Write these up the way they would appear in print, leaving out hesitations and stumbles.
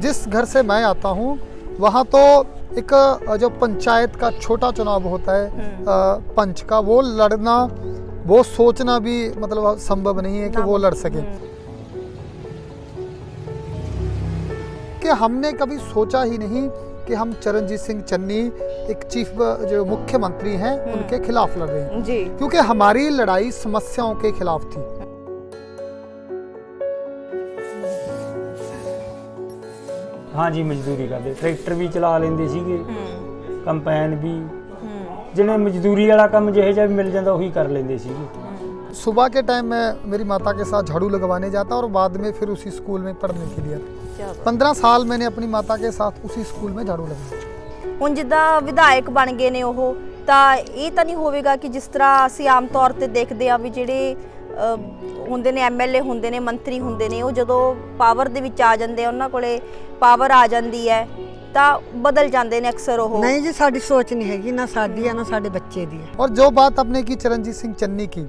जिस घर से मैं आता हूँ वहाँ तो एक जो पंचायत का छोटा चुनाव होता है पंच का, वो लड़ना, वो सोचना भी मतलब संभव नहीं है कि वो लड़ सके। कि हमने कभी सोचा ही नहीं कि हम चरणजीत सिंह चन्नी एक चीफ जो मुख्यमंत्री हैं उनके खिलाफ लड़ रहे हैं जी। क्योंकि हमारी लड़ाई समस्याओं के खिलाफ थी। हाँ जी, मजदूरी करते, ट्रैक्टर भी चला लेंदे सीगे, कंपाइन भी, जिन्हें मजदूरी वाला काम ਜਿਹੇ ਜਿਹਾ मिल जाता वही कर लेंदे सीगे। सुबह के टाइम मैं मेरी माता के साथ झाड़ू लगवाने जाता और बाद में फिर उसी स्कूल में पढ़ने के लिए 15 साल मैंने अपनी माता के साथ उसी स्कूल में झाड़ू लगाया। ਹੁਣ ਜਿੱਦਾਂ ਵਿਧਾਇਕ ਬਣ ਗਏ ਨੇ ਉਹ, ਤਾਂ ਇਹ ਤਾਂ ਨਹੀਂ ਹੋਵੇਗਾ ਕਿ ਜਿਸ ਤਰ੍ਹਾਂ ਅਸੀਂ ਆਮ ਤੌਰ ਤੇ ਦੇਖਦੇ ਆ ਵੀ ਜਿਹੜੇ ਹੁੰਦੇ ਨੇ ਐਮਐਲਏ ਹੁੰਦੇ ਨੇ, ਮੰਤਰੀ ਹੁੰਦੇ ਨੇ, ਉਹ ਜਦੋਂ ਪਾਵਰ ਦੇ ਵਿੱਚ ਆ ਜਾਂਦੇ ਆ, ਉਹਨਾਂ ਕੋਲੇ ਪਾਵਰ ਆ ਜਾਂਦੀ ਹੈ ਤਾਂ ਬਦਲ ਜਾਂਦੇ ਨੇ ਅਕਸਰ ਉਹ। नहीं जी, साडी सोच नहीं हैगी, ना साडी है ना साडे बच्चे दी है। और जो बात आपने की चरणजीत सिंह चन्नी की,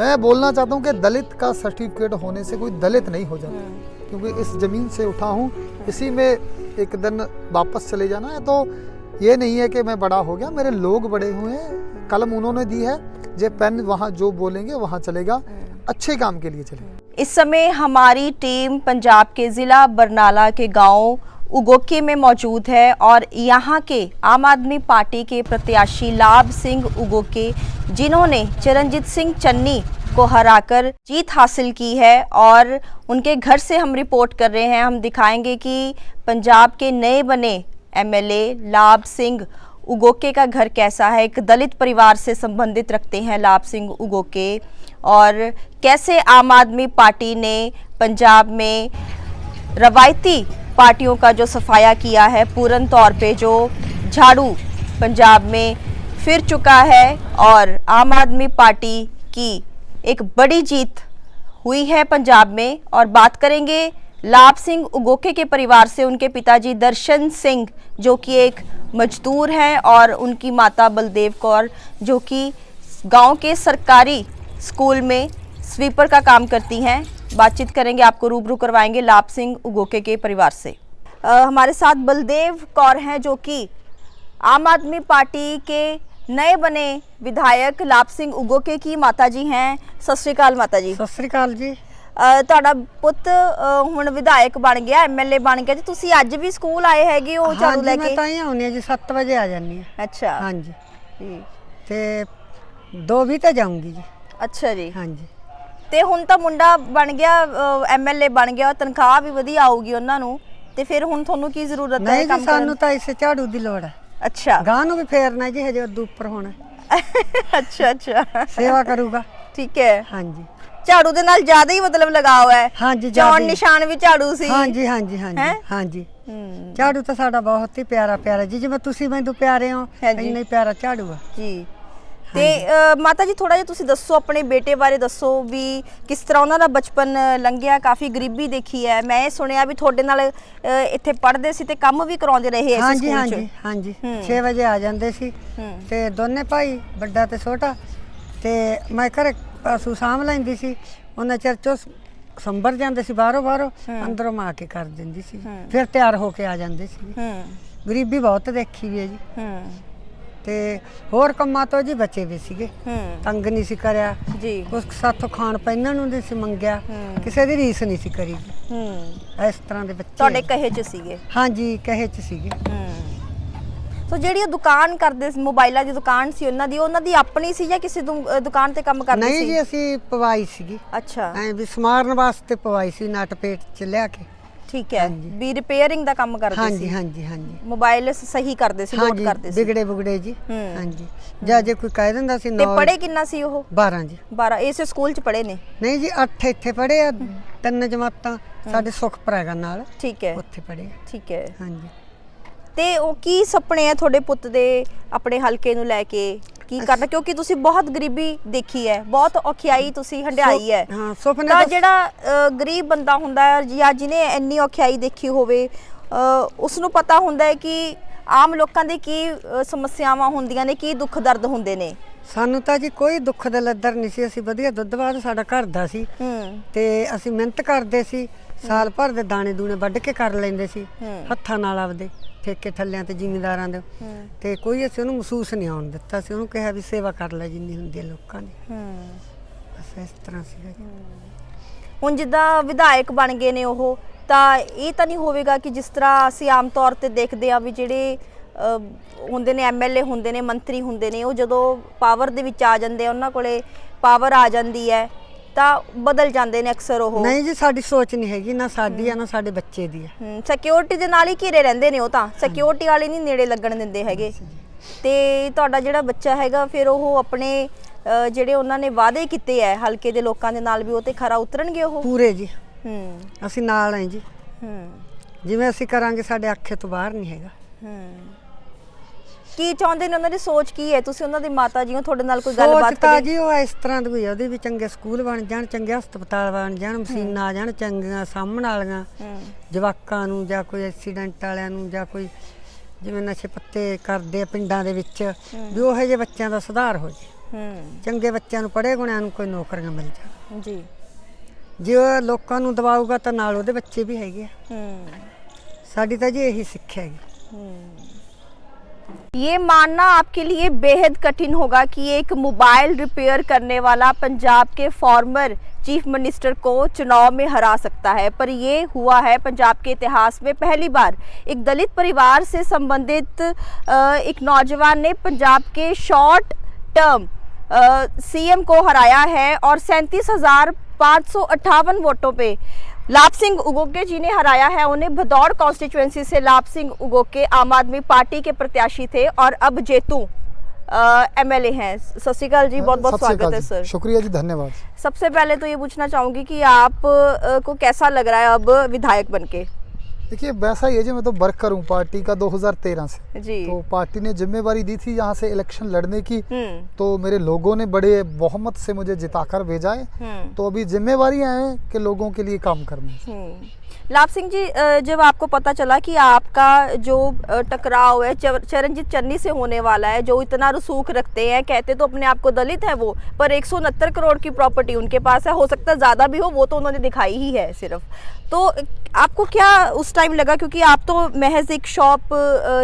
मैं बोलना चाहता हूँ कि दलित का सर्टिफिकेट होने से कोई दलित नहीं हो जाता, क्योंकि इस जमीन से उठा हूँ, इसी में एक दिन वापस चले जाना है। तो ये नहीं है कि मैं बड़ा हो गया, मेरे लोग बड़े हुए हैं, कलम उन्होंने दी है, जे पेन वहाँ जो बोलेंगे वहाँ चलेगा, अच्छे काम के लिए चलेगा। इस समय हमारी टीम पंजाब के ज़िला बरनाला के गांव उगोके में मौजूद है और यहाँ के आम आदमी पार्टी के प्रत्याशी लाभ सिंह उगोके, जिन्होंने चरणजीत सिंह चन्नी को हराकर जीत हासिल की है, और उनके घर से हम रिपोर्ट कर रहे हैं। हम दिखाएंगे कि पंजाब के नए बने एमएलए लाभ सिंह उगोके का घर कैसा है। एक दलित परिवार से संबंधित रखते हैं लाभ सिंह उगोके, और कैसे आम आदमी पार्टी ने पंजाब में रवायती पार्टियों का जो सफाया किया है, पूर्ण तौर पे जो झाड़ू पंजाब में फिर चुका है और आम आदमी पार्टी की एक बड़ी जीत हुई है पंजाब में। और बात करेंगे लाभ सिंह उगोके के परिवार से। उनके पिताजी दर्शन सिंह जो कि एक मजदूर हैं और उनकी माता बलदेव कौर जो कि गांव के सरकारी स्कूल में स्वीपर का काम करती हैं। बातचीत करेंगे, आपको रूबरू करवाएंगे लाभ सिंह उगोके के परिवार से। हमारे साथ बलदेव कौर हैं जो कि आम आदमी पार्टी के नए बने विधायक लाभ सिंह उगोके की माता जी हैं। सत श्री अकाल माता जी। सत श्री अकाल जी। ਤੁਹਾਡਾ ਪੁੱਤ ਹੁਣ ਵਿਧਾਇਕ ਬਣ ਗਿਆ, ਐਮਐਲਏ ਬਣ ਗਿਆ ਜੀ। ਤੁਸੀਂ ਅੱਜ ਵੀ ਸਕੂਲ ਆਏ ਹੈਗੇ ਹੋ ਝਾੜੂ ਲੈ ਕੇ? ਮੈਂ ਤਾਂ ਹੀ ਆਉਣੀ ਆ ਜੀ, 7 ਵਜੇ ਆ ਜਾਨੀ ਆ। ਅੱਛਾ, ਹਾਂਜੀ ਤੇ 2 ਵੀ ਤਾਂ ਜਾਊਂਗੀ ਜੀ। ਅੱਛਾ ਜੀ। ਹਾਂਜੀ, ਤੇ ਹੁਣ ਤਾਂ ਮੁੰਡਾ ਬਣ ਗਿਆ, ਐਮਐਲਏ ਬਣ ਗਿਆ, ਤਨਖਾਹ ਵੀ ਵਧੀਆ ਆਊਗੀ ਉਹਨਾਂ ਨੂੰ, ਤੇ ਫਿਰ ਹੁਣ ਤੁਹਾਨੂੰ ਕੀ ਜ਼ਰੂਰਤ ਹੈ ਕੰਮ ਕਰਨ ਦੀ? ਸਾਨੂੰ ਤਾਂ ਇਸੇ ਝਾੜੂ ਦੀ ਲੋੜ ਹੈ। ਅੱਛਾ, ਗਾਂ ਨੂੰ ਵੀ ਫੇਰਨਾ ਜੀ, ਹਜੇ ਉਦੋਂ ਉੱਪਰ ਹੋਣਾ। ਅੱਛਾ ਅੱਛਾ, ਸੇਵਾ ਕਰੂਗਾ। ਠੀਕ ਹੈ। ਹਾਂਜੀ, ਝਾੜੂ ਦੇ ਨਾਲ ਜ਼ਿਆਦਾ ਹੀ ਮਤਲਬ ਲਗਾਓ ਹੈ। ਹਾਂਜੀ, ਚੌਣ ਨਿਸ਼ਾਨ ਵੀ ਝਾੜੂ ਸੀ। ਹਾਂਜੀ ਹਾਂਜੀ ਹਾਂਜੀ ਹਾਂਜੀ। ਝਾੜੂ ਤਾਂ ਸਾਡਾ ਬਹੁਤ ਹੀ ਪਿਆਰਾ ਪਿਆਰਾ ਜੀ, ਜਿਵੇਂ ਤੁਸੀਂ ਮੈਨੂੰ ਪਿਆਰੇ ਹੋ, ਇੰਨਾ ਹੀ ਪਿਆਰਾ ਝਾੜੂ ਆ ਜੀ। ਤੇ ਮਾਤਾ ਜੀ ਥੋੜਾ ਜਿਹਾ ਤੁਸੀਂ ਦੱਸੋ, ਆਪਣੇ ਬੇਟੇ ਬਾਰੇ ਦੱਸੋ ਵੀ ਕਿਸ ਤਰ੍ਹਾਂ ਉਹਨਾਂ ਦਾ ਬਚਪਨ ਲੰਘਿਆ। ਕਾਫੀ ਗਰੀਬੀ ਦੇਖੀ ਹੈ, ਮੈਂ ਇਹ ਸੁਣਿਆ ਵੀ ਤੁਹਾਡੇ ਨਾਲ ਇੱਥੇ ਪੜ੍ਹਦੇ ਸੀ ਤੇ ਕੰਮ ਵੀ ਕਰਾਉਂਦੇ ਰਹੇ ਇਸ ਸਕੂਲ 'ਚ। ਹਾਂਜੀ ਹਾਂਜੀ, 6 ਵਜੇ ਆ ਜਾਂਦੇ ਸੀ ਤੇ ਦੋਨੇ ਭਾਈ, ਵੱਡਾ ਤੇ ਛੋਟਾ, ਤੇ ਮੈਂ ਘਰੇ ਪਸ਼ੂ ਸਾਂਭ ਲੈਂਦੀ ਸੀ। ਉਹਨਾਂ ਚਿਰ ਚੋਂ ਸੰਭਰ ਜਾਂਦੇ ਸੀ, ਬਾਹਰੋਂ ਅੰਦਰੋਂ ਮਾਂ ਕੇ ਕਰ ਦਿੰਦੀ ਸੀ, ਫਿਰ ਤਿਆਰ ਹੋ ਕੇ ਆ ਜਾਂਦੇ ਸੀ। ਗਰੀਬੀ ਬਹੁਤ ਦੇਖੀ ਵੀ ਹੈ ਜੀ। ਤੇ ਹੋਰ ਕੰਮਾਂ ਤੋਂ ਜੀ ਬਚੇ ਵੀ ਸੀਗੇ, ਤੰਗ ਨਹੀਂ ਸੀ ਕਰਿਆ ਜੀ। ਉਸ ਸਾਥੋਂ ਖਾਣ ਪਹਿਨਣ ਨੂੰ ਨਹੀਂ ਸੀ ਮੰਗਿਆ, ਕਿਸੇ ਦੀ ਰੀਸ ਨਹੀਂ ਸੀ ਕਰੀ। ਇਸ ਤਰ੍ਹਾਂ ਦੇ ਬੱਚੇ ਤੁਹਾਡੇ ਕਹੇ 'ਚ ਸੀਗੇ? ਹਾਂਜੀ, ਕਹੇ 'ਚ ਸੀਗੇ। ਸੋ ਜਿਹੜੀ ਉਹ ਦੁਕਾਨ ਕਰਦੇ ਸੀ, ਮੋਬਾਈਲਾਂ ਦੀ ਦੁਕਾਨ ਸੀ ਉਹਨਾਂ ਦੀ ਆਪਣੀ ਸੀ ਜਾਂ ਕਿਸੇ ਦੁਕਾਨ ਤੇ ਕੰਮ ਕਰਦੇ ਸੀ? ਨਹੀਂ ਜੀ, ਅਸੀਂ ਪਵਾਈ ਸੀਗੀ। ਅੱਛਾ, ਐ ਵੀ ਸਮਾਰਨ ਵਾਸਤੇ ਪਵਾਈ ਸੀ, ਨਟ ਪੇਟ 'ਚ ਲਿਆ ਕੇ। ਠੀਕ ਹੈ, ਵੀ ਰਿਪੇਅਰਿੰਗ ਦਾ ਕੰਮ ਕਰਦੇ ਸੀ? ਹਾਂਜੀ ਹਾਂਜੀ ਹਾਂਜੀ। ਮੋਬਾਈਲ ਸਹੀ ਕਰਦੇ ਸੀ, ਲੋਡ ਕਰਦੇ ਸੀ? ਵਿਗੜੇ ਬੁਗੜੇ ਜੀ। ਹਾਂਜੀ, ਜਾਂ ਜੇ ਕੋਈ ਕਹਿ ਦਿੰਦਾ ਸੀ। ਤੇ ਪੜ੍ਹੇ ਕਿੰਨਾ ਸੀ ਉਹ? 12 ਜੀ। 12 ਇਸੇ ਸਕੂਲ 'ਚ ਪੜ੍ਹੇ ਨੇ? ਨਹੀਂ ਜੀ, 8 ਇੱਥੇ ਪੜ੍ਹੇ ਆ, 3 ਜਮਾਤਾਂ ਸਾਡੇ ਸੁਖਪੁਰ ਹੈਗਾ ਨਾਲ। ਠੀਕ ਹੈ, ਉੱਥੇ ਪੜ੍ਹੇ। ਠੀਕ ਹੈ। ਹਾਂਜੀ। ਤੇ ਉਹ ਕੀ ਸੁਪਨੇ ਆ ਤੁਹਾਡੇ ਪੁੱਤ ਦੇ ਆਪਣੇ ਹਲਕੇ ਨੂੰ ਲੈ ਕੇ, ਕੀ ਕਰਨਾ? ਕਿਉਂਕਿ ਤੁਸੀਂ ਬਹੁਤ ਗਰੀਬੀ ਦੇਖੀ ਹੈ, ਬਹੁਤ ਔਖਿਆਈ ਤੁਸੀਂ ਹੰਡਾਈ ਹੈ। ਹਾਂ, ਸੁਪਨੇ ਤਾਂ ਜਿਹੜਾ ਗਰੀਬ ਬੰਦਾ ਹੁੰਦਾ ਹੈ ਜਾਂ ਜਿਹਨੇ ਇੰਨੀ ਔਖਿਆਈ ਦੇਖੀ ਹੋਵੇ, ਉਸ ਨੂੰ ਪਤਾ ਹੁੰਦਾ ਹੈ ਕਿ ਆਮ ਲੋਕਾਂ ਦੇ ਕੀ ਸਮੱਸਿਆਵਾਂ ਹੁੰਦੀਆਂ ਨੇ, ਕੀ ਦੁੱਖ ਦਰਦ ਹੁੰਦੇ ਨੇ। ਸਾਨੂੰ ਤਾਂ ਜੀ ਕੋਈ ਦੁੱਖ ਦਾ ਲੱਦਰ ਨਹੀਂ ਸੀ। ਅਸੀਂ ਵਧੀਆ ਦੁੱਧ ਬਾਦ ਸਾਡਾ ਘਰ ਦਾ ਸੀ ਤੇ ਅਸੀਂ ਮਿਹਨਤ ਕਰਦੇ ਸੀ। ਸਾਲ ਭਰ ਦੇ ਦਾਣੇ ਦੂਣੇ ਵੱਢ ਕੇ ਕਰ ਲੈਂਦੇ ਸੀ ਹੱਥਾਂ ਨਾਲ ਆਪਦੇ ਠੇਕੇ ਥੱਲਿਆਂ ਤੇ ਜ਼ਿਮੀਂਦਾਰਾਂ ਦੇ ਤੇ ਕੋਈ ਅਸੀਂ ਉਹਨੂੰ ਮਹਿਸੂਸ ਨਹੀਂ ਆਉਣ ਦਿੱਤਾ ਸੀ। ਉਹਨੂੰ ਕਿਹਾ ਵੀ ਸੇਵਾ ਕਰ ਲੈ ਜਿੰਨੀ ਹੁੰਦੀ ਹੈ ਲੋਕਾਂ ਦੀ। ਬਸ ਇਸ ਤਰ੍ਹਾਂ ਸੀਗਾ ਜੀ। ਹੁਣ ਜਿੱਦਾਂ ਵਿਧਾਇਕ ਬਣ ਗਏ ਨੇ ਉਹ, ਤਾਂ ਇਹ ਤਾਂ ਨਹੀਂ ਹੋਵੇਗਾ ਕਿ ਜਿਸ ਤਰ੍ਹਾਂ ਅਸੀਂ ਆਮ ਤੌਰ ਤੇ ਦੇਖਦੇ ਆ ਵੀ ਜਿਹੜੇ ਹੁੰਦੇ ਨੇ ਐਮਐਲਏ ਹੁੰਦੇ ਨੇ, ਮੰਤਰੀ ਹੁੰਦੇ ਨੇ, ਉਹ ਜਦੋਂ ਪਾਵਰ ਦੇ ਵਿੱਚ ਆ ਜਾਂਦੇ ਆ, ਉਹਨਾਂ ਕੋਲੇ ਪਾਵਰ ਆ ਜਾਂਦੀ ਹੈ ਤਾਂ ਬਦਲ ਜਾਂਦੇ ਨੇ ਅਕਸਰ ਉਹ। ਨਹੀਂ ਜੀ, ਸਾਡੀ ਸੋਚ ਨਹੀਂ ਹੈਗੀ, ਨਾ ਸਾਡੀ ਆ ਨਾ ਸਾਡੇ ਬੱਚੇ ਦੀ ਆ। ਸਿਕਿਉਰਿਟੀ ਦੇ ਨਾਲ ਹੀ ਘਿਰੇ ਰਹਿੰਦੇ ਨੇ ਉਹ, ਤਾਂ ਸਿਕਿਉਰਿਟੀ ਵਾਲੇ ਨਹੀਂ ਨੇੜੇ ਲੱਗਣ ਦਿੰਦੇ ਹੈਗੇ। ਤੇ ਤੁਹਾਡਾ ਜਿਹੜਾ ਬੱਚਾ ਹੈਗਾ ਫਿਰ ਉਹ ਆਪਣੇ ਜਿਹੜੇ ਉਹਨਾਂ ਨੇ ਵਾਅਦੇ ਕੀਤੇ ਹੈ ਹਲਕੇ ਦੇ ਲੋਕਾਂ ਦੇ ਨਾਲ ਵੀ, ਉਹ ਤੇ ਖਰਾ ਉਤਰਨਗੇ ਉਹ ਪੂਰੇ ਜੀ। ਅਸੀਂ ਨਾਲ ਆਂ ਜੀ। ਜਿਵੇਂ ਅਸੀਂ ਕਰਾਂਗੇ ਸਾਡੇ ਆਖੇ ਤੋਂ ਬਾਹਰ ਨਹੀਂ ਹੈਗਾ। ਕੀ ਚਾਹੁੰਦੇ ਨੇ, ਉਹਨਾਂ ਦੀ ਸੋਚ ਕੀ ਹੈ? ਤੁਸੀਂ ਉਹਨਾਂ ਦੀ ਮਾਤਾ ਜੀ ਹੋ, ਤੁਹਾਡੇ ਨਾਲ ਕੋਈ ਗੱਲਬਾਤ ਤਾਂ ਜੀ ਉਹ ਇਸ ਤਰ੍ਹਾਂ ਦੀ ਹੋਈ ਆ, ਉਹਦੇ ਵੀ ਚੰਗੇ ਸਕੂਲ ਬਣ ਜਾਣ, ਚੰਗੇ ਹਸਪਤਾਲ ਬਣ ਜਾਣ, ਮਸ਼ੀਨਾਂ ਆ ਜਾਣ ਚੰਗੀਆਂ ਸਾਹਮਣ ਵਾਲੀਆਂ ਜਵਾਕਾਂ ਨੂੰ, ਜਾਂ ਕੋਈ ਐਕਸੀਡੈਂਟ ਵਾਲਿਆਂ ਨੂੰ, ਜਾਂ ਕੋਈ ਜਿਵੇਂ ਨਸ਼ੇ ਪੱਤੇ ਕਰਦੇ ਆ ਪਿੰਡਾਂ ਦੇ ਵਿੱਚ, ਵੀ ਉਹੋ ਜਿਹੇ ਬੱਚਿਆਂ ਦਾ ਸੁਧਾਰ ਹੋ ਜੇ। ਚੰਗੇ ਬੱਚਿਆਂ ਨੂੰ ਪੜ੍ਹੇ ਗੁਣਿਆਂ ਨੂੰ ਕੋਈ ਨੌਕਰੀਆਂ ਮਿਲ ਜਾਣ ਜੀ। ਜੇ ਉਹ ਲੋਕਾਂ ਨੂੰ ਦਬਾਊਗਾ ਤਾਂ ਨਾਲ ਉਹਦੇ ਬੱਚੇ ਵੀ ਹੈਗੇ ਆ। ਸਾਡੀ ਤਾਂ जी यही शिक्षा है। ये मानना आपके लिए बेहद कठिन होगा कि एक मोबाइल रिपेयर करने वाला पंजाब के फॉर्मर चीफ मिनिस्टर को चुनाव में हरा सकता है, पर ये हुआ है पंजाब के इतिहास में पहली बार। एक दलित परिवार से संबंधित एक नौजवान ने पंजाब के शॉर्ट टर्म सीएम को हराया है और 37,558 वोटों पे लाभ सिंह उगोके जी ने हराया है उन्हें। भदौड़ कॉन्स्टिट्यूएंसी से लाभ सिंह उगोके आम आदमी पार्टी के प्रत्याशी थे और अब जेतू एमएलए हैं। सत श्री अकाल जी, बहुत बहुत स्वागत है सर। शुक्रिया जी, धन्यवाद। सबसे पहले तो ये पूछना चाहूंगी कि आप को कैसा लग रहा है अब विधायक बनके? देखिए वैसा ही है जी, मैं तो वर्कर हूँ पार्टी का 2013 से जी। तो पार्टी ने जिम्मेवारी दी थी यहाँ से इलेक्शन लड़ने की, तो मेरे लोगों ने बड़े बहुमत से मुझे जिताकर भेजा है। तो अभी जिम्मेवारियां हैं कि लोगों के लिए काम करना। लाभ सिंह जी, जब आपको पता चला कि आपका जो टकराव है चरणजीत चन्नी से होने वाला है, जो इतना रसूख रखते हैं, कहते तो अपने आप को दलित है वो, पर 169 करोड़ की प्रॉपर्टी उनके पास है, हो सकता है ज़्यादा भी हो, वो तो उन्होंने दिखाई ही है सिर्फ। तो आपको क्या उस टाइम लगा, क्योंकि आप तो महज एक शॉप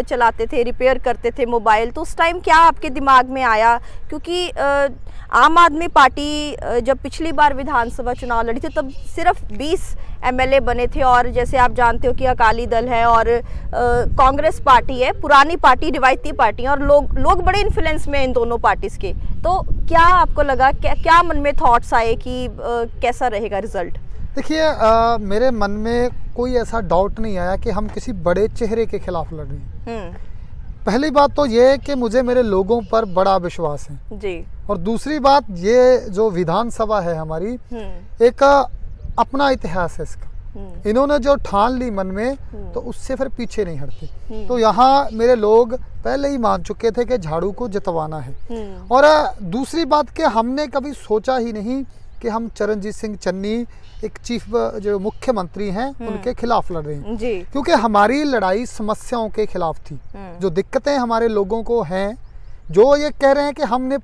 चलाते थे, रिपेयर करते थे मोबाइल, तो उस टाइम क्या आपके दिमाग में आया? क्योंकि आम आदमी पार्टी जब पिछली बार विधानसभा चुनाव लड़ी थी तब सिर्फ 20 एमएलए बने थे, और जैसे आप जानते हो कि अकाली दल है और कांग्रेस पार्टी है, पुरानी पार्टी, रिवायती पार्टी है, और लोग बड़े इन्फ्लुएंस में इन दोनों पार्टीज के। तो क्या आपको लगा, क्या मन में थॉट्स आए कि कैसा रहेगा रिजल्ट? देखिए मेरे मन में कोई ऐसा डाउट नहीं आया कि हम किसी बड़े चेहरे के खिलाफ लड़ रहे हैं। पहली बात तो ये है कि मुझे मेरे लोगों पर बड़ा विश्वास है जी। और दूसरी बात, ये जो विधानसभा है हमारी, एक अपना इतिहास है इसका। इन्होंने जो ठान ली मन में, तो उससे फिर पीछे नहीं हटते। तो यहाँ मेरे लोग पहले ही मान चुके थे कि झाड़ू को जितवाना है। और दूसरी बात कि हमने कभी सोचा ही नहीं कि हम चरणजीत सिंह चन्नी एक चीफ जो मुख्यमंत्री हैं उनके खिलाफ लड़ रहे हैं जी। क्योंकि हमारी लड़ाई समस्याओं के खिलाफ थी। जो दिक्कतें हमारे लोगों को हैं, जो ये कह रहे हैं कि हमने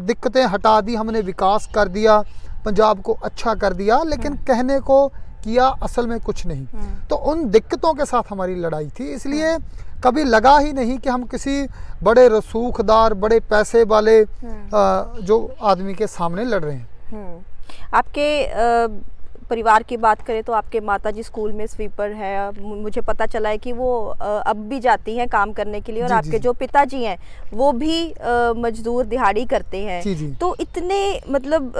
दिक्कतें हटा दी, हमने विकास कर दिया, पंजाब को अच्छा कर दिया, लेकिन कहने को किया, असल में कुछ नहीं। तो उन दिक्कतों के साथ हमारी लड़ाई थी, इसलिए कभी लगा ही नहीं कि हम किसी बड़े रसूखदार, बड़े पैसे वाले जो आदमी के सामने लड़ रहे हैं। आपके परिवार की बात करें तो आपके माताजी स्कूल में स्वीपर है, मुझे पता चला है कि वो अब भी जाती हैं काम करने के लिए, और जी, आपके जी, जो पिताजी हैं वो भी मजदूर दिहाड़ी करते हैं। जी, जी। तो इतने मतलब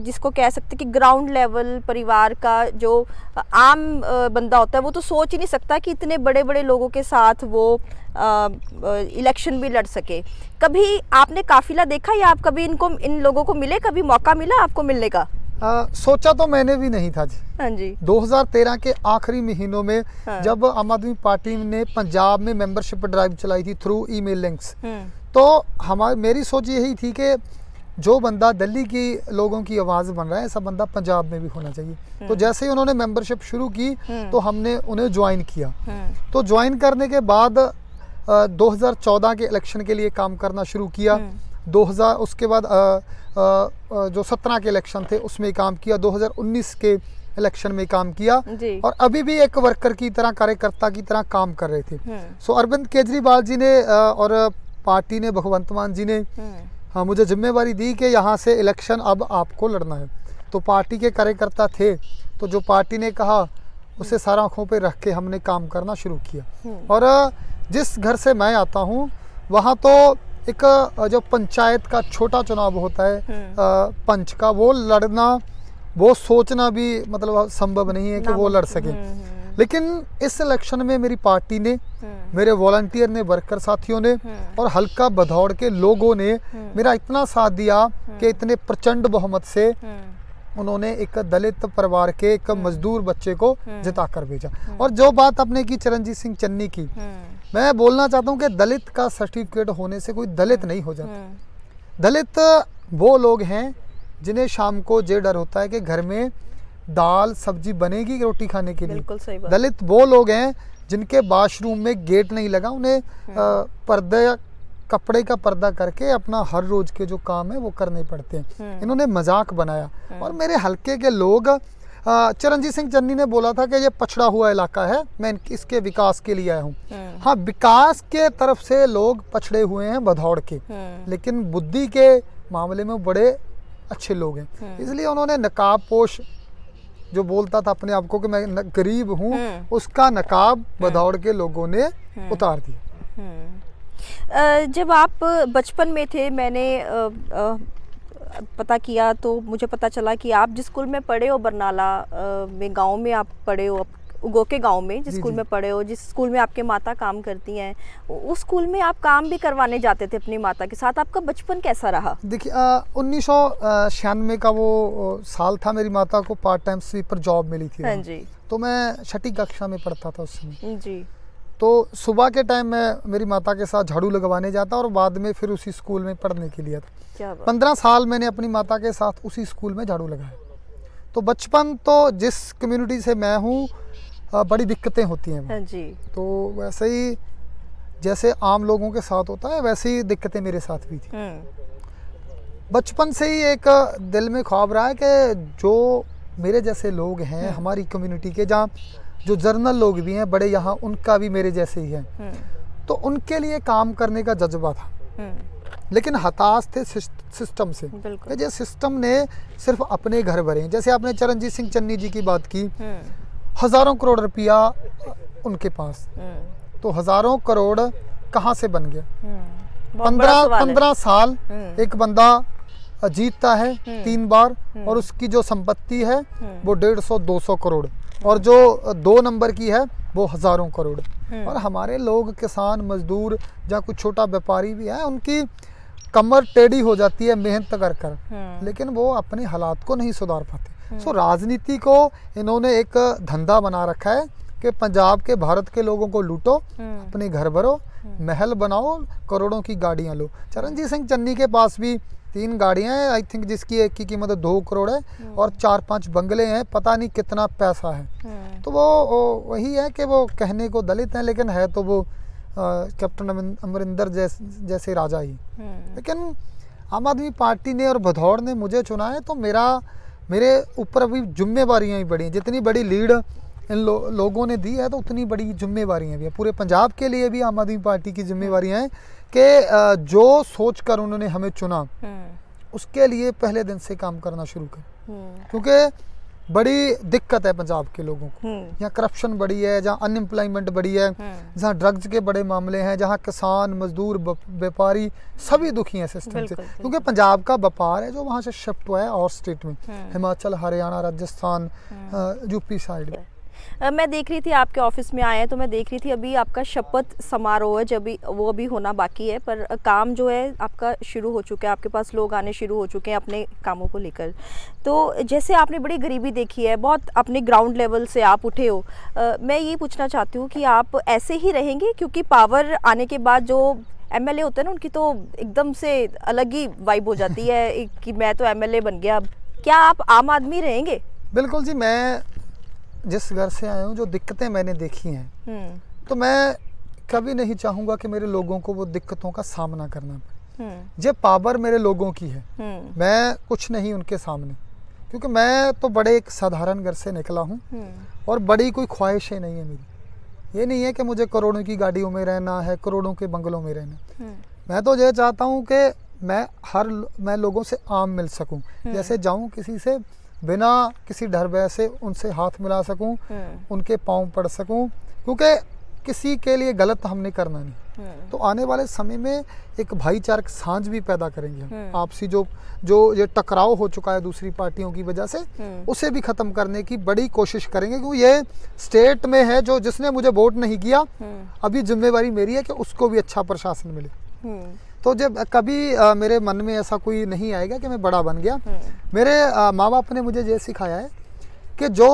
जिसको कह सकते कि ग्राउंड लेवल परिवार का जो आम बंदा होता है वो तो सोच ही नहीं सकता कि इतने बड़े बड़े लोगों के साथ वो इलेक्शन भी लड़ सके। कभी आपने काफिला देखा, या आप कभी इन लोगों को मिले, कभी मौका मिला आपको मिलने का? सोचा तो मैंने भी नहीं था जी। हाँ जी। 2013 के आखिरी महीनों में जब आम आदमी पार्टी ने पंजाब में मेंबरशिप ड्राइव चलाई थी थ्रू ईमेल लिंक्स, तो मेरी सोच यही थी कि जो बंदा दिल्ली की लोगों की आवाज़ बन रहा है, ऐसा बंदा पंजाब में भी होना चाहिए। तो जैसे ही उन्होंने मेंबरशिप शुरू की तो हमने उन्हें ज्वाइन किया। तो ज्वाइन करने के बाद 2014 के इलेक्शन के लिए काम करना शुरू किया। 2000 उसके बाद जो 17 के इलेक्शन थे उसमें काम किया, 2019 के इलेक्शन में काम किया जी। और अभी भी एक वर्कर की तरह, कार्यकर्ता की तरह काम कर रहे थे। सो अरविंद केजरीवाल जी ने और पार्टी ने, भगवंत मान जी ने हाँ मुझे जिम्मेवारी दी कि यहाँ से इलेक्शन अब आपको लड़ना है। तो पार्टी के कार्यकर्ता थे, तो जो पार्टी ने कहा उसे सारा आंखों पे रख के हमने काम करना शुरू किया। और जिस घर से मैं आता हूँ वहाँ तो एक जो पंचायत का छोटा चुनाव होता है पंच का, वो लड़ना, वो सोचना भी मतलब संभव नहीं है कि वो लड़ सके। लेकिन इस इलेक्शन में मेरी पार्टी ने, मेरे वॉलंटियर ने, वर्कर साथियों ने और हल्का भदौड़ के लोगों ने मेरा इतना साथ दिया कि इतने प्रचंड बहुमत से उन्होंने एक दलित परिवार के एक मजदूर बच्चे को जिता कर भेजा। और जो बात आपने की चरणजीत सिंह चन्नी की, मैं बोलना चाहता हूँ कि दलित का सर्टिफिकेट होने से कोई दलित नहीं हो जाता। दलित वो लोग हैं जिन्हें शाम को ये डर होता है कि घर में दाल सब्जी बनेगी रोटी खाने के लिए। बिल्कुल सही बात। दलित वो लोग हैं जिनके वॉशरूम में गेट नहीं लगा, उन्हें पर्दे, कपड़े का पर्दा करके अपना हर रोज के जो काम है वो करने पड़ते हैं। इन्होंने मजाक बनाया। और मेरे हल्के के लोग, चरणजीत सिंह चन्नी ने बोला था कि ये पछड़ा हुआ इलाका है, मैं इसके विकास के लिए आया हूँ। हाँ, विकास के तरफ से लोग पछड़े हुए हैं भदौड़ के, लेकिन बुद्धि के मामले में बड़े अच्छे लोग हैं। इसलिए उन्होंने नकाबपोश जो बोलता था अपने आप को कि मैं गरीब हूँ, उसका नकाब भदौड़ के लोगों ने उतार दिया। जब आप बचपन में थे, मैंने पता किया तो मुझे पता चला कि आप जिस स्कूल में पढ़े हो, बरनाला में गांव में आप पढ़े हो, उगोके गांव में जिस स्कूल में पढ़े हो, जिस स्कूल में आपके माता काम करती हैं, उस स्कूल में आप काम भी करवाने जाते थे अपनी माता के साथ। आपका बचपन कैसा रहा? देखिए 1996 का वो साल था, मेरी माता को पार्ट टाइम स्वीपर जॉब मिली थी। हाँ जी। तो मैं 6ठी कक्षा में पढ़ता था उस समय जी। तो सुबह के टाइम मैं मेरी माता के साथ झाड़ू लगवाने जाता और बाद में फिर उसी स्कूल में पढ़ने के लिए था। क्या बात। 15 साल मैंने अपनी माता के साथ उसी स्कूल में झाड़ू लगाया। तो बचपन तो जिस कम्युनिटी से मैं हूँ बड़ी दिक्कतें होती हैं। हाँ जी। तो वैसे ही जैसे आम लोगों के साथ होता है वैसे ही दिक्कतें मेरे साथ भी थी। बचपन से ही एक दिल में ख्वाब रहा है कि जो मेरे जैसे लोग हैं हमारी कम्युनिटी के, जहाँ जो जर्नल लोग भी हैं बड़े, यहाँ उनका भी मेरे जैसे ही है, तो उनके लिए काम करने का जज्बा था। लेकिन हताश थे सिस्टम से कि जो सिस्टम ने सिर्फ अपने घर भरे। जैसे आपने चरणजीत सिंह चन्नी जी की बात की, हजारों करोड़ रुपया उनके पास, तो हजारों करोड़ कहाँ से बन गया? 15 साल एक बंदा जीतता है 3 बार और उसकी जो संपत्ति है वो 150-200 करोड़, और जो 2 नंबर की है वो हजारों करोड़। और हमारे लोग, किसान, मजदूर, जहाँ कुछ छोटा व्यापारी भी है, उनकी कमर टेढ़ी हो जाती है मेहनत कर कर, लेकिन वो अपने हालात को नहीं सुधार पाते। सो राजनीति को इन्होंने एक धंधा बना रखा है कि पंजाब के, भारत के लोगों को लूटो, अपने घर भरो, महल बनाओ, करोड़ों की गाड़ियां लो। चरणजीत सिंह चन्नी के पास भी 3 गाड़ियां हैं, आई थिंक, जिसकी एक की कीमत 2 करोड़ है और 4-5 बंगले हैं, पता नहीं कितना पैसा है। तो वो वही है कि वो कहने को दलित हैं, लेकिन है तो वो कैप्टन अमरिंदर जैसे राजा ही। लेकिन आम आदमी पार्टी ने और भदौड़ ने मुझे चुना है, तो मेरे ऊपर अभी जिम्मेवारियाँ ही बड़ी हैं। जितनी बड़ी लीड इन लोगों ने दी है, तो उतनी बड़ी जिम्मेवारियाँ भी हैं। पूरे पंजाब के लिए भी आम आदमी पार्टी की जिम्मेवारियाँ हैं कि जो सोच कर उन्होंने हमें चुना, उसके लिए पहले दिन से काम करना शुरू करें। क्योंकि बड़ी दिक्कत है पंजाब के लोगों को। यहाँ करप्शन बड़ी है, जहाँ अनएम्प्लॉयमेंट बड़ी है, जहाँ ड्रग्स के बड़े मामले हैं, जहाँ किसान, मजदूर, व्यापारी सभी दुखी हैं सिस्टम से। क्योंकि पंजाब का व्यापार है जो वहाँ से शिफ्ट हुआ है और स्टेट में, हिमाचल, हरियाणा, राजस्थान, यूपी साइड में। मैं देख रही थी आपके ऑफिस में आए हैं, तो मैं देख रही थी अभी आपका शपथ समारोह है, जब भी वो अभी होना बाकी है, पर काम जो है आपका शुरू हो चुका है, आपके पास लोग आने शुरू हो चुके हैं अपने कामों को लेकर। तो जैसे आपने बड़ी गरीबी देखी है, बहुत अपने ग्राउंड लेवल से आप उठे हो, मैं ये पूछना चाहती हूँ कि आप ऐसे ही रहेंगे? क्योंकि पावर आने के बाद जो एमएलए होते हैं ना, उनकी तो एकदम से अलग ही वाइब हो जाती है कि मैं तो एमएलए बन गया। क्या आप आम आदमी रहेंगे? बिल्कुल जी। मैं जिस घर से आया हूँ, जो दिक्कतें मैंने देखी हैं, तो मैं कभी नहीं चाहूँगा कि मेरे लोगों को वो दिक्कतों का सामना करना ये पावर मेरे लोगों की है, मैं कुछ नहीं उनके सामने, क्योंकि मैं तो बड़े एक साधारण घर से निकला हूँ और बड़ी कोई ख्वाहिशें नहीं है मेरी। ये नहीं है कि मुझे करोड़ों की गाड़ियों में रहना है, करोड़ों के बंगलों में रहना। मैं तो ये चाहता हूँ कि मैं लोगों से आम मिल सकूं, जैसे जाऊं किसी से बिना किसी डर भय से उनसे हाथ मिला सकूं, उनके पांव पड़ सकूं, क्योंकि किसी के लिए गलत हमने करना नहीं। तो आने वाले समय में एक भाईचारक साँझ भी पैदा करेंगे हम। आपसी जो ये टकराव हो चुका है दूसरी पार्टियों की वजह से, उसे भी खत्म करने की बड़ी कोशिश करेंगे, क्योंकि ये स्टेट में है जो जिसने मुझे वोट नहीं किया, अभी जिम्मेवारी मेरी है कि उसको भी अच्छा प्रशासन मिले। तो जब कभी मेरे मन में ऐसा कोई नहीं आएगा कि मैं बड़ा बन गया। मेरे माँ बाप ने मुझे ये सिखाया है कि जो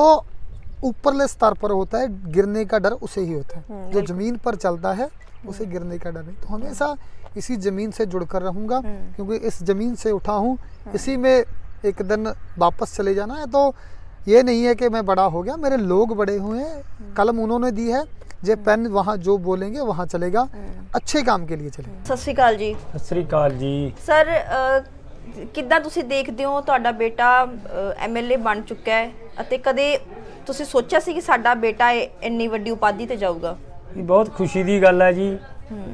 ऊपरले स्तर पर होता है गिरने का डर उसे ही होता है, जो जमीन पर चलता है उसे गिरने का डर नहीं। तो हमेशा इसी जमीन से जुड़कर रहूंगा, क्योंकि इस जमीन से उठा हूँ, इसी में एक दिन वापस चले जाना है। तो ये नहीं है कि मैं बड़ा हो गया, मेरे लोग बड़े हुए हैं, कलम उन्होंने दी है, जे पेन वहाँ जो बोलेंगे वहाँ चलेगा, अच्छे काम के लिए चलेगा। ਸਤਿ ਸ਼੍ਰੀ ਅਕਾਲ ਜੀ। ਸਤਿ ਸ੍ਰੀ ਅਕਾਲ ਜੀ। ਸਰ ਕਿੱਦਾਂ ਤੁਸੀਂ ਦੇਖਦੇ ਹੋ ਤੁਹਾਡਾ ਬੇਟਾ ਐਮਐਲਏ ਬਣ ਚੁੱਕਾ ਹੈ ਅਤੇ ਕਦੇ ਤੁਸੀਂ ਸੋਚਿਆ ਸੀ ਕਿ ਸਾਡਾ ਬੇਟਾ ਇੰਨੀ ਵੱਡੀ ਉਪਾਧੀ ਤੇ ਜਾਊਗਾ? ਇਹ ਬਹੁਤ ਖੁਸ਼ੀ ਦੀ ਗੱਲ ਹੈ ਜੀ।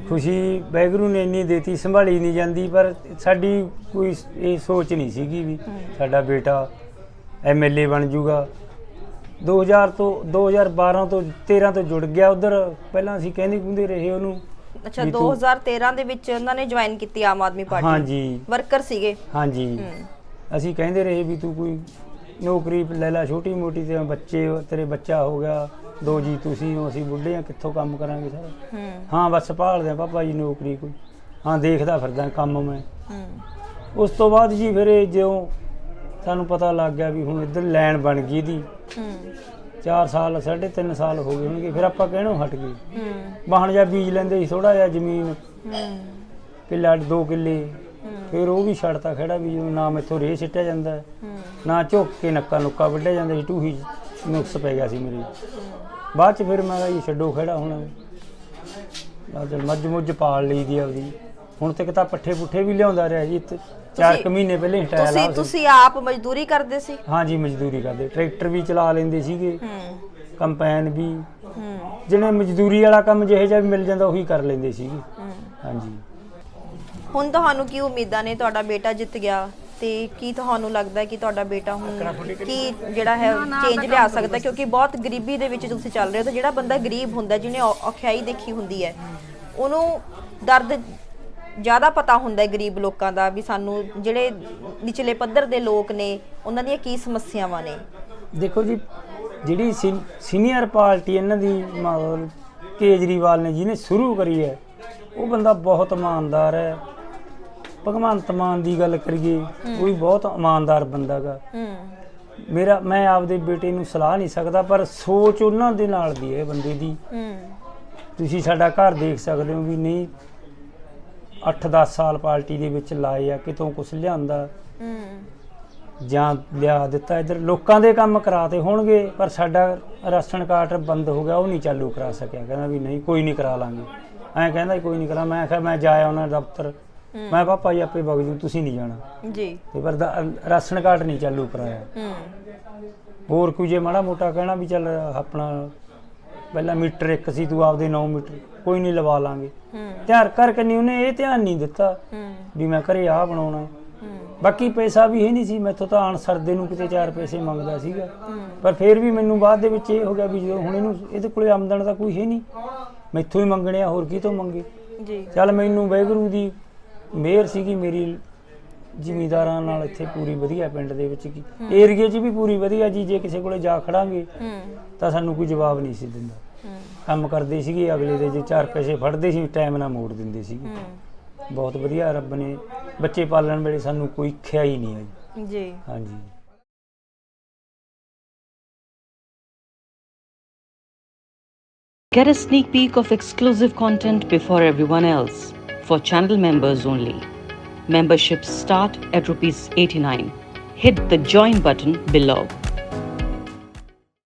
ਖੁਸ਼ੀ ਵਾਹਿਗੁਰੂ ਨੇ ਇੰਨੀ ਦੇਤੀ, ਸੰਭਾਲੀ ਨਹੀਂ ਜਾਂਦੀ, ਪਰ ਸਾਡੀ ਕੋਈ ਇਹ ਸੋਚ ਨਹੀਂ ਸੀਗੀ ਵੀ ਸਾਡਾ ਬੇਟਾ ਐਮਐਲਏ ਬਣ ਜੂਗਾ। 2000 ਤੋਂ 2012 ਤੋਂ 13 ਤੋਂ ਜੁੜ ਗਿਆ ਉਧਰ। ਪਹਿਲਾਂ ਅਸੀਂ ਕਹਿੰਦੇ ਰਹੇ ਉਹਨੂੰ। ਅੱਛਾ, 2013 ਦੇ ਵਿੱਚ ਉਹਨਾਂ ਨੇ ਜੁਆਇਨ ਕੀਤੀ ਆਮ ਆਦਮੀ ਪਾਰਟੀ। ਹਾਂਜੀ, ਵਰਕਰ ਸੀਗੇ। ਹਾਂਜੀ, ਅਸੀਂ ਕਹਿੰਦੇ ਰਹੇ ਵੀ ਤੂੰ ਕੋਈ ਨੌਕਰੀ ਲੈ ਲੈ ਛੋਟੀ ਮੋਟੀ, ਤੇ ਬੱਚੇ ਤੇਰੇ ਬੱਚਾ ਹੋ ਗਿਆ, 2 ਜੀ ਤੁਸੀਂ ਹੋ, ਅਸੀਂ ਬੁੱਢੇ ਆ, ਕਿੱਥੋਂ ਕੰਮ ਕਰਾਂਗੇ ਸਾਰਾ। ਹਾਂ ਬਸ ਭਾਲਦੇ ਆ ਪਾਪਾ ਜੀ ਨੌਕਰੀ ਕੋਈ। ਹਾਂ ਦੇਖਦਾ ਫਿਰਦਾ ਕੰਮ ਮੈਂ। ਉਸ ਤੋਂ ਬਾਅਦ ਜੀ ਫਿਰ ਜਿਉਂ ਸਾਨੂੰ ਪਤਾ ਲੱਗ ਗਿਆ ਵੀ ਹੁਣ ਇੱਧਰ ਲਾਈਨ ਬਣ ਗਈ ਦੀ, 4 ਸਾਲ 3.5 ਸਾਲ ਹੋ ਗਏ ਹੋਣਗੇ, ਫਿਰ ਆਪਾਂ ਕਹਿਣੋਂ ਹਟ ਗਏ। ਬਾਹਣ ਜਾਂ ਬੀਜ ਲੈਂਦੇ ਸੀ ਥੋੜਾ ਜਿਹਾ ਜ਼ਮੀਨ, ਕਿੱਲਾ 2 ਕਿੱਲੇ, ਫਿਰ ਉਹ ਵੀ ਛੱਡਤਾ ਖੜਾ ਵੀ ਨਾ ਮੈਥੋਂ ਰੇਹ ਸਿੱਟਿਆ ਜਾਂਦਾ, ਨਾ ਝੁੱਕ ਕੇ ਨੱਕਾ ਨੁੱਕਾ ਵੱਢਿਆ ਜਾਂਦਾ ਸੀ, ਟੂਹੀ ਨੁਕਸ ਪੈ ਗਿਆ ਸੀ ਮੇਰੇ। ਬਾਅਦ 'ਚ ਫਿਰ ਮੈਂ ਕਿਹਾ ਜੀ ਛੱਡੋ ਖੜਾ, ਹੁਣ ਚੱਲ ਮੱਝ ਮੁੱਝ ਪਾਲ ਲਈ ਦੀ ਆਪਦੀ। ਹੁਣ ਤੱਕ ਤਾਂ ਪੱਠੇ ਪੁੱਠੇ ਵੀ ਲਿਆਉਂਦਾ ਰਿਹਾ ਜੀ। 4 ਮਹੀਨੇ ਪਹਿਲੇ ਹਟਾਇਆ। ਤੁਸੀਂ ਆਪ ਮਜ਼ਦੂਰੀ ਕਰਦੇ ਸੀ? ਹਾਂ ਜੀ, ਮਜ਼ਦੂਰੀ ਕਰਦੇ, ਟਰੈਕਟਰ ਵੀ ਚਲਾ ਲੈਂਦੇ ਸੀਗੇ, ਕੰਪੈਨ ਵੀ, ਜਿਹਨੇ ਮਜ਼ਦੂਰੀ ਵਾਲਾ ਕੰਮ ਜਿਹੇ ਜਿਹਾ ਵੀ ਮਿਲ ਜਾਂਦਾ ਉਹੀ ਕਰ ਲੈਂਦੇ ਸੀਗੇ। ਹਾਂਜੀ। ਹੁਣ ਤੁਹਾਨੂੰ ਕੀ ਉਮੀਦਾਂ ਨੇ? ਤੁਹਾਡਾ ਬੇਟਾ ਜਿੱਤ ਗਿਆ ਤੇ ਕੀ ਤੁਹਾਨੂੰ ਲੱਗਦਾ ਕਿ ਤੁਹਾਡਾ ਬੇਟਾ ਹੁਣ ਕੀ ਜਿਹੜਾ ਹੈ ਚੇਂਜ ਲਿਆ ਸਕਦਾ? ਕਿਉਂਕਿ ਬਹੁਤ ਗਰੀਬੀ ਦੇ ਵਿੱਚ ਤੁਸੀਂ ਚੱਲ ਰਹੇ ਹੋ, ਤੇ ਜਿਹੜਾ ਬੰਦਾ ਗਰੀਬ ਹੁੰਦਾ, ਜਿਹਨੇ ਔਖਿਆਈ ਦੇਖੀ ਹੁੰਦੀ ਹੈ, ਉਹਨੂੰ ਦਰਦ ਜ਼ਿਆਦਾ ਪਤਾ ਹੁੰਦਾ ਹੈ ਗਰੀਬ ਲੋਕਾਂ ਦਾ, ਵੀ ਸਾਨੂੰ ਜਿਹੜੇ ਨਿਚਲੇ ਪੱਧਰ ਦੇ ਲੋਕ ਨੇ ਉਹਨਾਂ ਦੀਆਂ ਕੀ ਸਮੱਸਿਆਵਾਂ ਨੇ। ਦੇਖੋ ਜੀ, ਜਿਹੜੀ ਸੀਨੀਅਰ ਪਾਰਟੀ ਇਹਨਾਂ ਦੀ ਕੇਜਰੀਵਾਲ ਨੇ ਜਿਹਨੇ ਸ਼ੁਰੂ ਕਰੀ ਹੈ, ਉਹ ਬੰਦਾ ਬਹੁਤ ਇਮਾਨਦਾਰ ਹੈ। ਭਗਵੰਤ ਮਾਨ ਦੀ ਗੱਲ ਕਰੀਏ, ਉਹ ਵੀ ਬਹੁਤ ਇਮਾਨਦਾਰ ਬੰਦਾ ਗਾ। ਮੈਂ ਆਪਦੇ ਬੇਟੇ ਨੂੰ ਸਲਾਹ ਨਹੀਂ ਸਕਦਾ, ਪਰ ਸੋਚ ਉਹਨਾਂ ਦੇ ਨਾਲ ਦੀ ਹੈ ਬੰਦੇ ਦੀ। ਤੁਸੀਂ ਸਾਡਾ ਘਰ ਦੇਖ ਸਕਦੇ ਹੋ ਵੀ ਨਹੀਂ 8-10 ਸਾਲ ਪਾਰਟੀ ਦੇ ਵਿੱਚ ਲਾਏ ਆ, ਕਿਤੋਂ ਕੁਛ ਲਿਆਂਦਾ ਜਾਂ ਲਿਆ ਦਿੱਤਾ, ਇੱਧਰ ਲੋਕਾਂ ਦੇ ਕੰਮ ਕਰਾਤੇ ਹੋਣਗੇ, ਪਰ ਸਾਡਾ ਰਾਸ਼ਨ ਕਾਰਡ ਬੰਦ ਹੋ ਗਿਆ, ਉਹ ਨਹੀਂ ਚਾਲੂ ਕਰਾ ਸਕਿਆ। ਕਹਿੰਦਾ ਵੀ ਨਹੀਂ ਕੋਈ ਨਹੀਂ ਕਰਾ ਲਾਂਗੇ, ਐਂ ਕਹਿੰਦਾ ਕੋਈ ਨਹੀਂ ਕਰਾ। ਮੈਂ ਕਿਹਾ ਮੈਂ ਜਾਇਆ ਉਹਨਾਂ ਦਫ਼ਤਰ, ਮੈਂ ਪਾਪਾ ਜੀ ਆਪੇ ਵਗ ਜੂ, ਤੁਸੀਂ ਨਹੀਂ ਜਾਣਾ ਜੀ, ਤੇ ਪਰ ਰਾਸ਼ਨ ਕਾਰਡ ਨਹੀਂ ਚਾਲੂ ਕਰਾਇਆ। ਹੋਰ ਕੋਈ ਜੇ ਮਾੜਾ ਮੋਟਾ ਕਹਿਣਾ ਵੀ ਚੱਲ ਆਪਣਾ ਪਹਿਲਾਂ ਮੀਟਰ ਇੱਕ ਸੀ, ਤੂੰ ਆਪਦੇ 9 ਮੀਟਰ ਕੋਈ ਨਹੀਂ ਲਵਾ ਲਾਂਗੇ, ਧਿਆਨ ਕਰਕੇ ਨਹੀਂ, ਉਹਨੇ ਇਹ ਧਿਆਨ ਨਹੀਂ ਦਿੱਤਾ ਵੀ ਮੈਂ ਘਰੇ ਆਹ ਬਣਾਉਣਾ। ਬਾਕੀ ਪੈਸਾ ਵੀ ਹੈ ਨਹੀਂ ਸੀ ਮੈਥੋਂ, ਤਾਂ ਆਣ ਸਰਦੇ ਨੂੰ ਕਿਤੇ 4 ਪੈਸੇ ਮੰਗਦਾ ਸੀਗਾ, ਪਰ ਫਿਰ ਵੀ ਮੈਨੂੰ ਬਾਅਦ ਦੇ ਵਿੱਚ ਇਹ ਹੋ ਗਿਆ ਵੀ ਜਦੋਂ ਹੁਣ ਇਹਦੇ ਕੋਲੇ ਆਮਦਨ ਤਾਂ ਕੋਈ ਹੈ ਨਹੀਂ, ਮੈਥੋਂ ਹੀ ਮੰਗਣੇ ਆ, ਹੋਰ ਕੀ ਤੋਂ ਮੰਗੇ ਜੀ। ਚੱਲ ਮੈਨੂੰ ਵਾਹਿਗੁਰੂ ਦੀ ਮਿਹਰ ਸੀਗੀ ਮੇਰੀ, ਜ਼ਿਮੀਂਦਾਰਾਂ ਨਾਲ ਇੱਥੇ ਪੂਰੀ ਵਧੀਆ, ਪਿੰਡ ਦੇ ਵਿੱਚ ਕੀ ਏਰੀਏ 'ਚ ਵੀ ਪੂਰੀ ਵਧੀਆ ਜੀ। ਜੇ ਕਿਸੇ ਕੋਲੇ ਜਾ ਖੜਾਂਗੇ ਤਾਂ ਸਾਨੂੰ ਕੋਈ ਜਵਾਬ ਨਹੀਂ ਸੀ ਦਿੰਦਾ। ਕੰਮ ਕਰਦੇ ਸੀਗੇ ਅਗਲੇ ਦੇ, ਜੇ 4 ਪੈਸੇ ਫੜਦੇ ਸੀ ਟਾਈਮ ਨਾਲ ਮੋੜ ਦਿੰਦੇ ਸੀਗੇ। ਬਹੁਤ ਵਧੀਆ, ਰੱਬ ਨੇ ਬੱਚੇ ਪਾਲਣ ਵੇਲੇ ਸਾਨੂੰ ਕੋਈ ਖਿਆ ਹੀ ਨਹੀਂ ਆਈ ਜੀ। ਹਾਂਜੀ। Get a sneak peek of exclusive content before everyone else. For channel members only. Memberships start at ₹89. Hit the join button below.